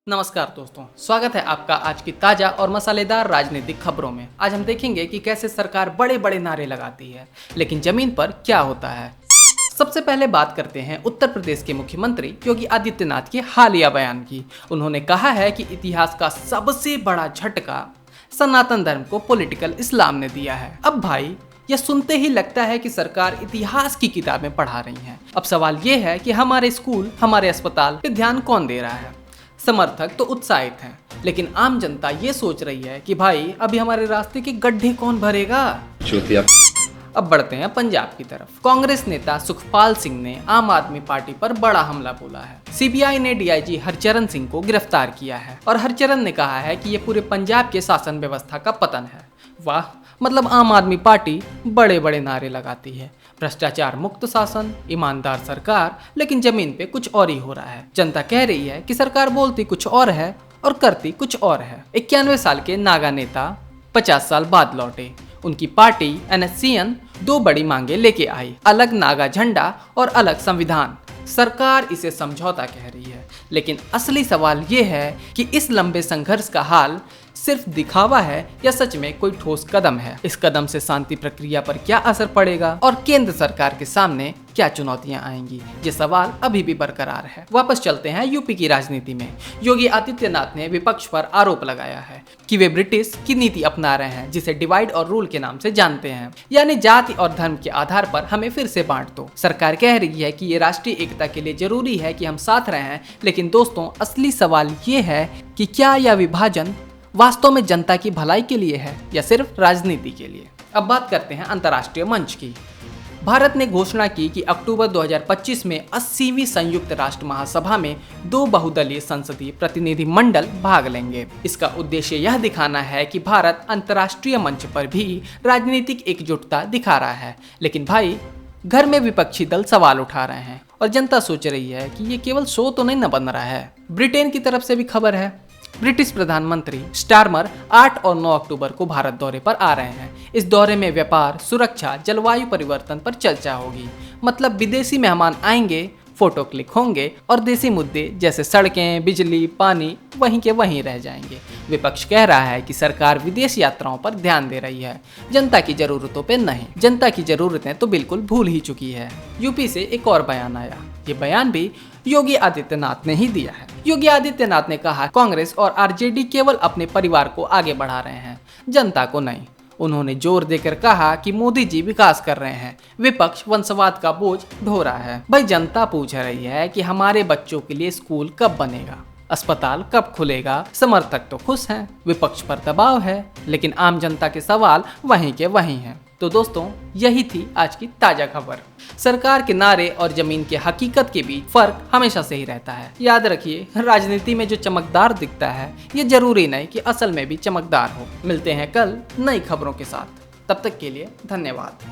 नमस्कार दोस्तों, स्वागत है आपका आज की ताज़ा और मसालेदार राजनीतिक खबरों में। आज हम देखेंगे कि कैसे सरकार बड़े बड़े नारे लगाती है, लेकिन जमीन पर क्या होता है। सबसे पहले बात करते हैं उत्तर प्रदेश के मुख्यमंत्री योगी आदित्यनाथ के हालिया बयान की। उन्होंने कहा है कि इतिहास का सबसे बड़ा झटका सनातन धर्म को पॉलिटिकल इस्लाम ने दिया है। अब भाई, यह सुनते ही लगता है कि सरकार इतिहास की किताबें पढ़ा रही है। अब सवाल ये है कि हमारे स्कूल, हमारे अस्पताल पे ध्यान कौन दे रहा है। समर्थक तो उत्साहित हैं, लेकिन आम जनता ये सोच रही है कि भाई अभी हमारे रास्ते के गड्ढे कौन भरेगा। अब बढ़ते हैं पंजाब की तरफ। कांग्रेस नेता सुखपाल सिंह ने आम आदमी पार्टी पर बड़ा हमला बोला है। सीबीआई ने डीआईजी हरचरण सिंह को गिरफ्तार किया है और हरचरण ने कहा है कि ये पूरे पंजाब के शासन व्यवस्था का पतन है। वाह, मतलब आम आदमी पार्टी बड़े बड़े नारे लगाती है, भ्रष्टाचार मुक्त शासन, ईमानदार सरकार, लेकिन जमीन पे कुछ और ही हो रहा है। जनता कह रही है कि सरकार बोलती कुछ और है और करती कुछ और है। 91 साल के नागा नेता 50 साल बाद लौटे। उनकी पार्टी एनएससीएन दो बड़ी मांगे लेके आई, अलग नागा झंडा और अलग संविधान। सरकार इसे समझौता कह रही है, लेकिन असली सवाल ये है कि इस लंबे संघर्ष का हाल सिर्फ दिखावा है या सच में कोई ठोस कदम है। इस कदम से शांति प्रक्रिया पर क्या असर पड़ेगा और केंद्र सरकार के सामने क्या चुनौतियां आएंगी, ये सवाल अभी भी बरकरार है। वापस चलते हैं यूपी की राजनीति में। योगी आदित्यनाथ ने विपक्ष पर आरोप लगाया है कि वे ब्रिटिश की नीति अपना रहे हैं, जिसे डिवाइड और रूल के नाम से जानते हैं, यानी जाति और धर्म के आधार पर हमें फिर से बांट दो। सरकार कह रही है कि ये राष्ट्रीय एकता के लिए जरूरी है कि हम साथ रहें, लेकिन दोस्तों असली सवाल ये है कि क्या यह विभाजन वास्तव में जनता की भलाई के लिए है या सिर्फ राजनीति के लिए। अब बात करते हैं अंतर्राष्ट्रीय मंच की। भारत ने घोषणा की कि अक्टूबर 2025 में 80वीं संयुक्त राष्ट्र महासभा में 2 बहुदलीय संसदीय प्रतिनिधि मंडल भाग लेंगे। इसका उद्देश्य यह दिखाना है कि भारत अंतर्राष्ट्रीय मंच पर भी राजनीतिक एकजुटता दिखा रहा है। लेकिन भाई, घर में विपक्षी दल सवाल उठा रहे हैं और जनता सोच रही है कि ये केवल शो तो नहीं न बन रहा है। ब्रिटेन की तरफ से भी खबर है। ब्रिटिश प्रधानमंत्री स्टारमर 8 और 9 अक्टूबर को भारत दौरे पर आ रहे हैं। इस दौरे में व्यापार, सुरक्षा, जलवायु परिवर्तन पर चर्चा होगी। मतलब विदेशी मेहमान आएंगे, फोटो क्लिक होंगे और देसी मुद्दे जैसे सड़कें, बिजली, पानी वहीं के वहीं रह जाएंगे। विपक्ष कह रहा है कि सरकार विदेश यात्राओं पर ध्यान दे रही है, जनता की जरूरतों पे नहीं। जनता की जरूरतें तो बिल्कुल भूल ही चुकी है। यूपी से एक और बयान आया। ये बयान भी योगी आदित्यनाथ ने ही दिया है। योगी आदित्यनाथ ने कहा, कांग्रेस और आरजेडी केवल अपने परिवार को आगे बढ़ा रहे हैं, जनता को नहीं। उन्होंने जोर देकर कहा कि मोदी जी विकास कर रहे हैं, विपक्ष वंशवाद का बोझ ढो रहा है। भाई, जनता पूछ रही है कि हमारे बच्चों के लिए स्कूल कब बनेगा, अस्पताल कब खुलेगा। समर्थक तो खुश हैं, विपक्ष पर दबाव है, लेकिन आम जनता के सवाल वहीं के वहीं हैं। तो दोस्तों, यही थी आज की ताजा खबर। सरकार के नारे और जमीन के हकीकत के बीच फर्क हमेशा से ही रहता है। याद रखिए, राजनीति में जो चमकदार दिखता है, ये जरूरी नहीं कि असल में भी चमकदार हो। मिलते हैं कल नई खबरों के साथ, तब तक के लिए धन्यवाद।